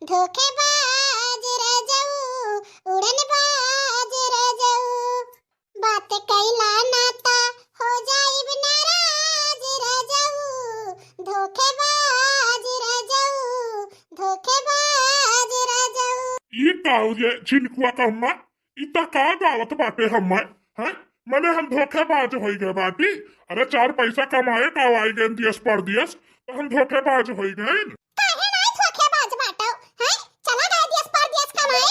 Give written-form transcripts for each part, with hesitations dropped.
धोखेबाज रह जाऊ उड़नबाज रह जाऊ बात कैला नाता हो जाइब नाराज रह जाऊ धोखेबाज रह जाऊ धोखेबाज रह जाऊ। ये काउजे चिनकुआ कम्मा इतना का गावत बाटे हम्मा हैं मने हम धोखेबाज होई गए बाटी। अरे चार पैसा कमाए का आई गए दियस पर दियस तो हम धोखेबाज होई गए। काहे नहीं धोखेबाज बाटो हैं चला गए दियस पर दियस कमाए।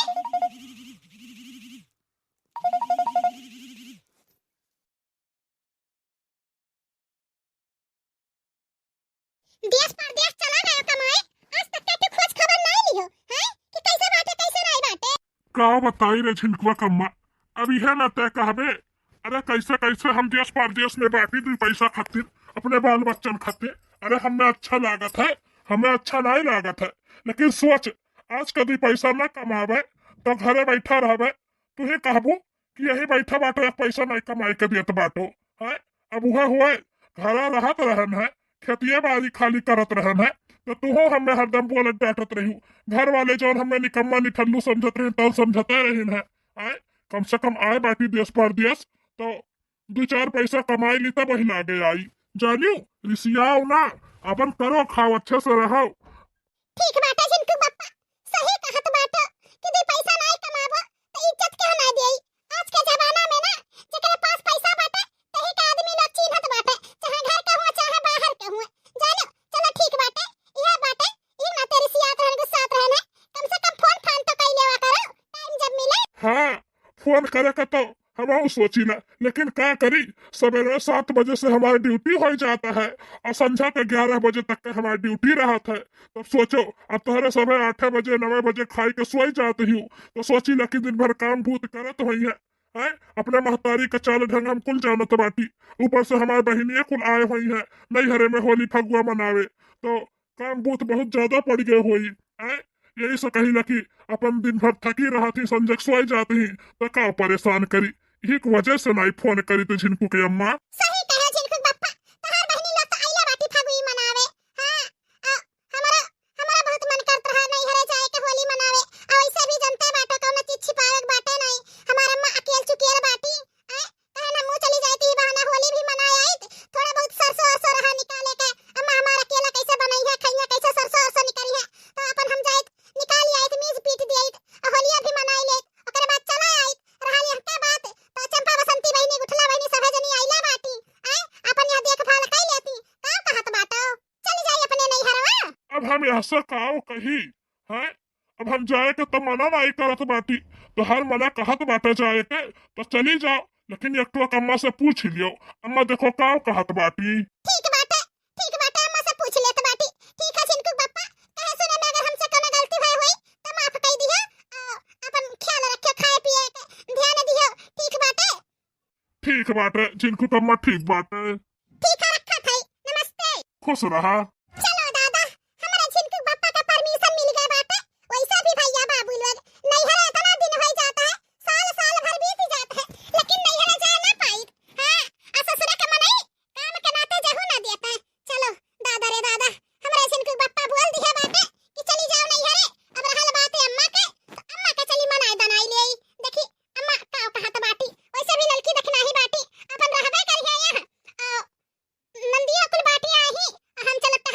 दियस पर दियस चला गए कमाए आज तक के खोज खबर नहीं लियो हैं कि कैसे बाटे कैसे नहीं बाटे। का बताई रे चिनकुआ कम्मा अब यह न तय कहबे। अरे कैसे कैसे हम देश परदेश में बाटी दू पैसा खातिर अपने बाल बच्चन खातिर। अरे हमें अच्छा लागत है हमें अच्छा नहीं लागत है लेकिन सोच आज कभी पैसा न कमावे तो घरे बैठा रहबे तू ही कहबू कि यही बैठा बाटो पैसा नहीं कमाई के देत बाटो है। अब वह हुए घरा रहत रहन है खेतिए बाड़ी खाली करत रहन है तो तू हमें हरदम बोलत डांटत रही घर वाले जो हमें निकम्मा निठल्लू समझत रही तो समझते रही है। आए कम से कम आए बाटी देश परदेश तो दो चार पैसा कमाई ली तब वही लागे आई जानियो रिसियाओ ना अपन करो खाओ अच्छे से रहो। ठीक बाटे जिनको बप्पा सही कहत बाटे कि दे पैसा नहीं कमाबो तो इज्जत क्यों ना देई। आज के जमाना में ना जेकरे पास पैसा बाटे तही का आदमी लोग चिन्हत बाटे चाहे घर का हो चाहे बाहर के हो जानो। चलो ठीक बाटे यह बाटे ई ना तेरी सियात रहन गुस्सा रहने कम से कम फोन फान तो कई लेवा करो टाइम जब मिले। हाँ फोन करे का तो हम सोची ना लेकिन क्या करी सवेरे 7 बजे से हमारी ड्यूटी हो जाता है और संझा के 11 बजे तक का हमारी ड्यूटी रहा था। तब सोचो अब तुम्हारे सवेरे 8 बजे 9 बजे खाई के सोई जाती हूँ तो सोची ना कि दिन भर काम भूत करत हुई है अपने महतारी का चाल ढंग हम कुल जानत बाटी ऊपर से हमारी बहनियां कुल आए हुई है नई हरे में होली फगुआ मनावे तो काम भूत बहुत ज्यादा पड़ गए हुई है। यही से कही ना कि अपन दिन भर थकी रहा थी संजय सोई जाती तो का परेशान करी एक वजह से नहीं फोन करी तो झिनकू के अम्मा। सही कहे झिनकू बप्पा तहार बहनी लोग तो आइला बाटी फगुई मनावे। हां हमारा हमारा बहुत मन करत रहा नहीं हरे जाए के होली मनावे और वैसे भी जनता बाटो कौन चीज छिपावे बाटे नहीं हमारा अम्मा अकेल चुकेल बाटी कहे ना मुंह चली जाती बहाना होली भी मनाए आई थोड़ा बहुत सरसों सरसों रहा निकाले के अम्मा हमारा अकेला कैसे बनाई है खैया कैसे सरसों सरसों निकली है तो अपन हम जाए निकाल आई मीज पीट दी आई होलिया भी मनाई ले ओकरे बाद चला आई रहल यह के बात तो चंपा बसंती बहनी गुठला बहनी सभे जनी आइला बाटी अपन यह देखभाल कई लेती का कहत बाटो चली जाई अपने नहीं हरवा। अब हम यहाँ से काओ कही है अब हम जाए के तो मना नहीं करत बाटी तो हर मना कहत बाटे जाए के तो चली जाओ लेकिन एक तो अम्मा से पूछ लियो अम्मा देखो काओ कहत बाटी। ठीक बाटे अम्मा से पूछ लेत बाटी। ठीक है जिनको बप्पा कहे सुने में अगर हमसे कोनो गलती हुई तो माफ कई दियो अपन ख्याल रखे खाए पिए के ध्यान दियो ठीक बाटे। ठीक बाटे जिनको अम्मा ठीक बाटे। ठीक है रखा थई नमस्ते खुश रहा। चलो दादा हमारा जिनको बप्पा का परमिशन मिल गया बाटे वैसा भी भैया बाबू लोग नैहरा इतना दिन हो जाता है साल भर बीत जाता है लेकिन नैहरा जा ना पाई हां ससुर के मनाई काम के नाते जहू ना देता है। चलो दादा रे दादा हमारे जिनको बप्पा बोल दिया बाटे कि चली जाओ नैहरे अब रहल बात है अम्मा के तो अम्मा के चली मनाई दनाई ले देखी अम्मा का कहत बाटी वैसे भी लड़की देखना ही बाटी अपन रहबे करिए यहां नंदिया कुल बाटी आई हम चलत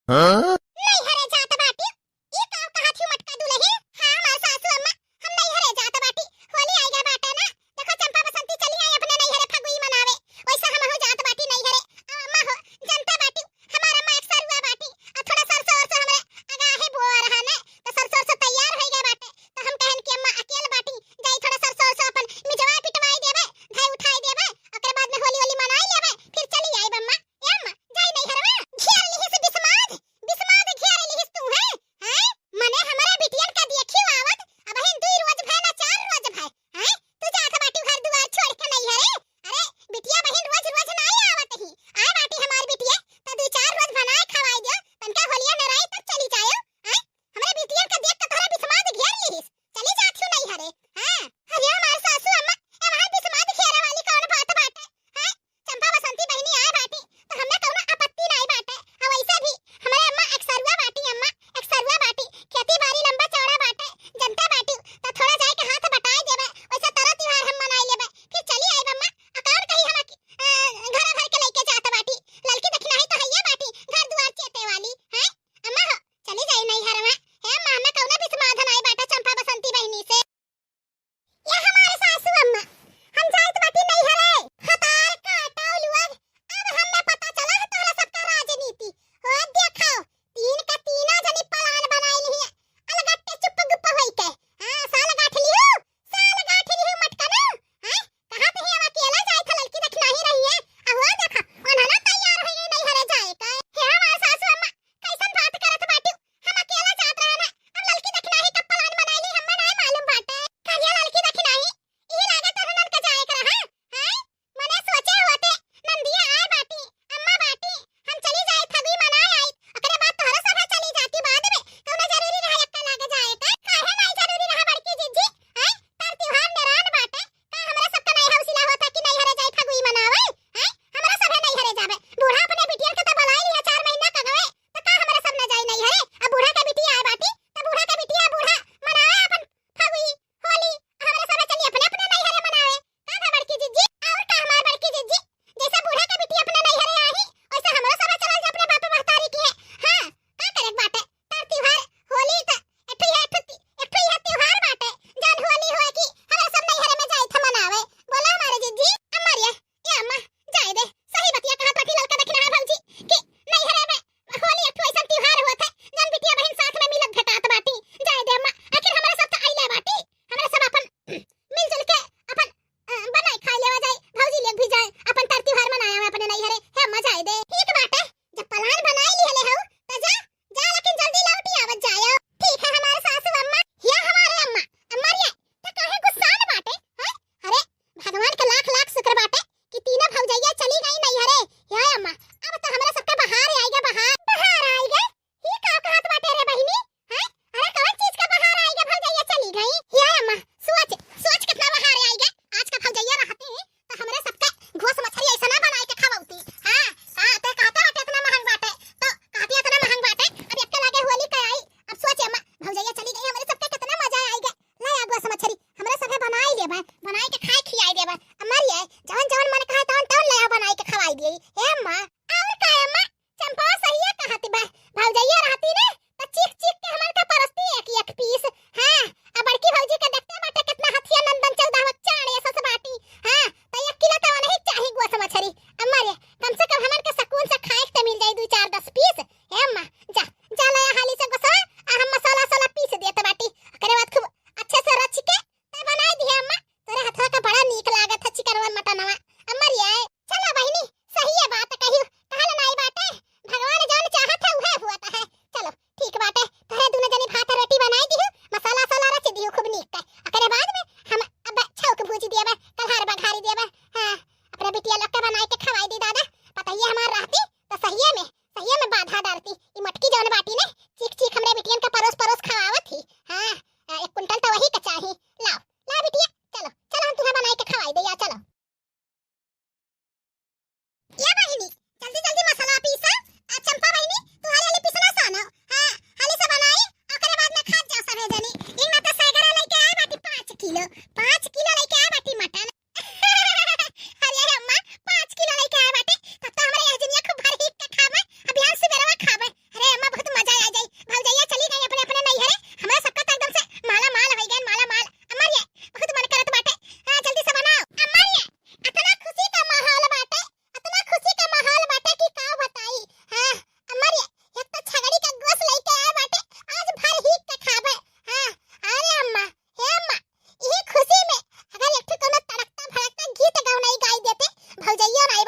नहीं हरे जात बाटी ई का कहा थी मटका दुलही। हां हमार सासू अम्मा हम नहीं हरे जात बाटी। होली आएगा बाटा ना, देखो चंपा बसंती चली आई अपने नहीं हरे फगुई मनावे, वैसा हम हो जात बाटी नहीं हरे। अम्मा हो जनता बाटी हमार अम्मा एक सरुआ बाटी और थोड़ा सरसों और हमरे आगाहे बोआ रहा ना, तो सरसों तैयार हो गया बाटे, तो हम कहन कि अम्मा अकेले बाटी जाई थोड़ा सरसों अपन मिजवा पिटवाई देबे, धाई उठाई देबे, ओकरे बाद में होली होली मनाई लेबे, फिर चली आई अम्मा। ए अम्मा जाई नहीं हरवा घेर लिही से बिस्माद भौजैया नहीं